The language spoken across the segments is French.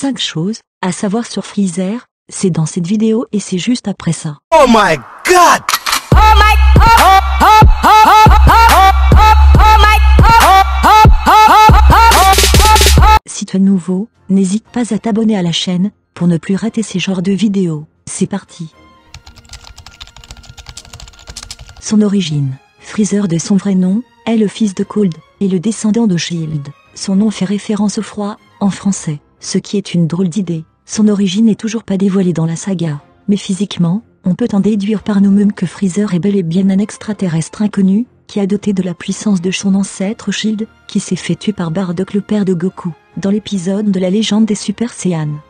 5 choses à savoir sur Freezer, c'est dans cette vidéo et c'est juste après ça. Oh my god! Oh my Si tu es nouveau, n'hésite pas à t'abonner à la chaîne pour ne plus rater ces genres de vidéos. C'est parti. Son origine. Freezer de son vrai nom est le fils de Cold et le descendant de Shield. Son nom fait référence au froid en français, ce qui est une drôle d'idée. Son origine n'est toujours pas dévoilée dans la saga, mais physiquement, on peut en déduire par nous-mêmes que Freezer est bel et bien un extraterrestre inconnu, qui a doté de la puissance de son ancêtre Shield, qui s'est fait tuer par Bardock le père de Goku, dans l'épisode de la légende des Super Saiyans.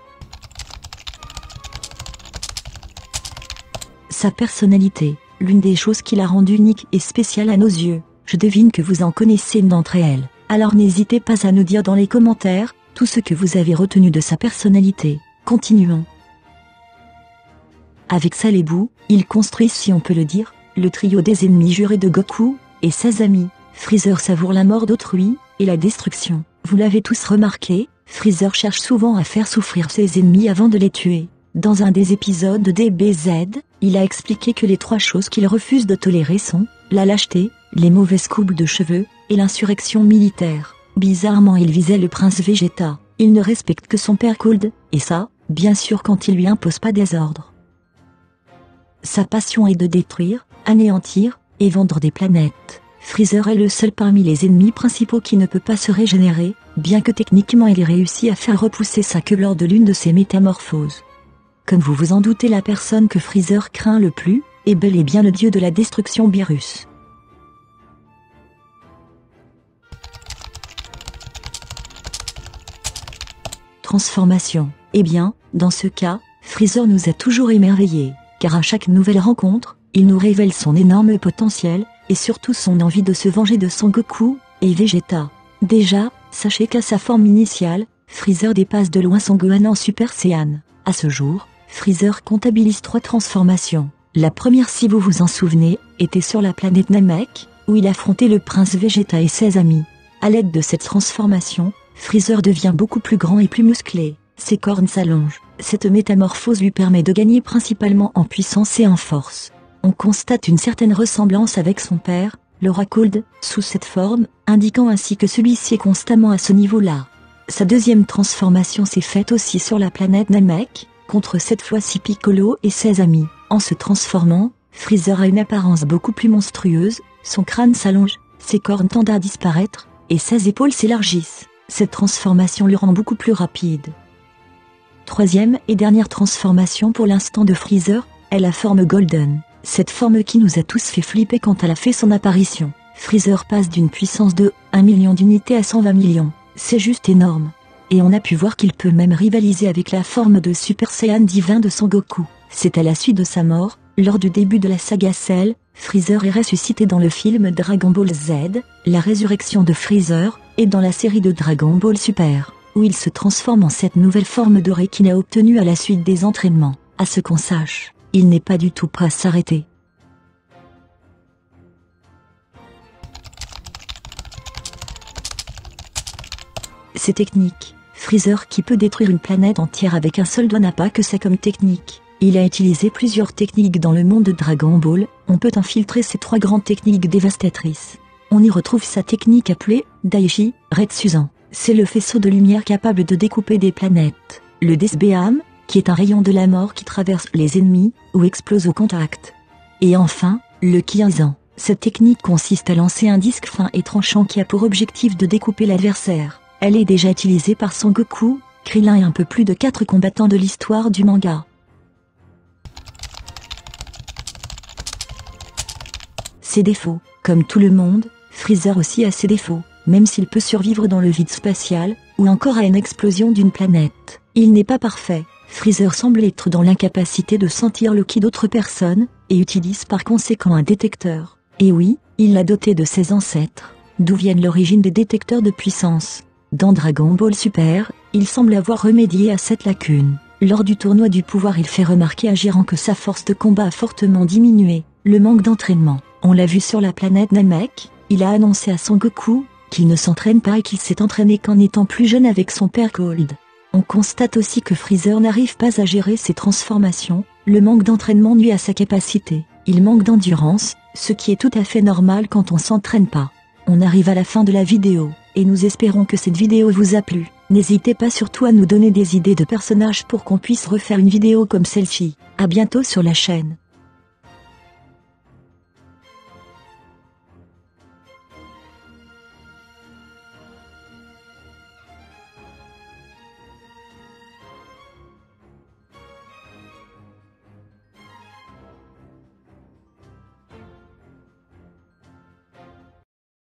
Sa personnalité, l'une des choses qui l'a rendue unique et spéciale à nos yeux, je devine que vous en connaissez une d'entre elles, alors n'hésitez pas à nous dire dans les commentaires, tout ce que vous avez retenu de sa personnalité. Continuons. Avec Celebu, il construit, si on peut le dire, le trio des ennemis jurés de Goku et ses amis. Freezer savoure la mort d'autrui et la destruction. Vous l'avez tous remarqué, Freezer cherche souvent à faire souffrir ses ennemis avant de les tuer. Dans un des épisodes de DBZ, il a expliqué que les 3 choses qu'il refuse de tolérer sont la lâcheté, les mauvaises coupes de cheveux et l'insurrection militaire. Bizarrement, il visait le prince Vegeta. Il ne respecte que son père Cold, et ça, bien sûr, quand il lui impose pas des ordres. Sa passion est de détruire, anéantir et vendre des planètes. Freezer est le seul parmi les ennemis principaux qui ne peut pas se régénérer, bien que techniquement il ait réussi à faire repousser sa queue lors de l'une de ses métamorphoses. Comme vous vous en doutez, la personne que Freezer craint le plus est bel et bien le dieu de la destruction Beerus. Transformation. Eh bien, dans ce cas, Freezer nous a toujours émerveillés, car à chaque nouvelle rencontre, il nous révèle son énorme potentiel, et surtout son envie de se venger de Son Goku et Vegeta. Déjà, sachez qu'à sa forme initiale, Freezer dépasse de loin Son Gohan en Super Saiyan. À ce jour, Freezer comptabilise 3 transformations. La première, si vous vous en souvenez, était sur la planète Namek, où il affrontait le prince Vegeta et ses amis. À l'aide de cette transformation, Freezer devient beaucoup plus grand et plus musclé, ses cornes s'allongent. Cette métamorphose lui permet de gagner principalement en puissance et en force. On constate une certaine ressemblance avec son père, le roi Cold, sous cette forme, indiquant ainsi que celui-ci est constamment à ce niveau-là. Sa deuxième transformation s'est faite aussi sur la planète Namek, contre cette fois-ci Piccolo et ses amis. En se transformant, Freezer a une apparence beaucoup plus monstrueuse, son crâne s'allonge, ses cornes tendent à disparaître, et ses épaules s'élargissent. Cette transformation le rend beaucoup plus rapide. Troisième et dernière transformation pour l'instant de Freezer, est la forme Golden. Cette forme qui nous a tous fait flipper quand elle a fait son apparition. Freezer passe d'une puissance de 1 million d'unités à 120 millions. C'est juste énorme. Et on a pu voir qu'il peut même rivaliser avec la forme de Super Saiyan divin de Son Goku. C'est à la suite de sa mort, lors du début de la saga Cell, Freezer est ressuscité dans le film Dragon Ball Z, la résurrection de Freezer, et dans la série de Dragon Ball Super, où il se transforme en cette nouvelle forme dorée qu'il a obtenue à la suite des entraînements. À ce qu'on sache, il n'est pas du tout prêt à s'arrêter. C'est technique. Freezer qui peut détruire une planète entière avec un seul doigt n'a pas que ça comme technique. Il a utilisé plusieurs techniques dans le monde de Dragon Ball, on peut infiltrer ces 3 grandes techniques dévastatrices. On y retrouve sa technique appelée Daichi Retsusan. C'est le faisceau de lumière capable de découper des planètes. Le Death-Beam, qui est un rayon de la mort qui traverse les ennemis ou explose au contact. Et enfin, le Kiyazan. Cette technique consiste à lancer un disque fin et tranchant qui a pour objectif de découper l'adversaire. Elle est déjà utilisée par Son Goku, Krillin et un peu plus de 4 combattants de l'histoire du manga. Ses défauts. Comme tout le monde, Freezer aussi a ses défauts, même s'il peut survivre dans le vide spatial, ou encore à une explosion d'une planète. Il n'est pas parfait. Freezer semble être dans l'incapacité de sentir le ki d'autres personnes, et utilise par conséquent un détecteur. Et oui, il l'a doté de ses ancêtres, d'où viennent l'origine des détecteurs de puissance. Dans Dragon Ball Super, il semble avoir remédié à cette lacune. Lors du tournoi du pouvoir, il fait remarquer à Jiren que sa force de combat a fortement diminué, le manque d'entraînement. On l'a vu sur la planète Namek, il a annoncé à Son Goku qu'il ne s'entraîne pas et qu'il s'est entraîné qu'en étant plus jeune avec son père Cold. On constate aussi que Freezer n'arrive pas à gérer ses transformations, le manque d'entraînement nuit à sa capacité, il manque d'endurance, ce qui est tout à fait normal quand on s'entraîne pas. On arrive à la fin de la vidéo, et nous espérons que cette vidéo vous a plu. N'hésitez pas surtout à nous donner des idées de personnages pour qu'on puisse refaire une vidéo comme celle-ci. À bientôt sur la chaîne.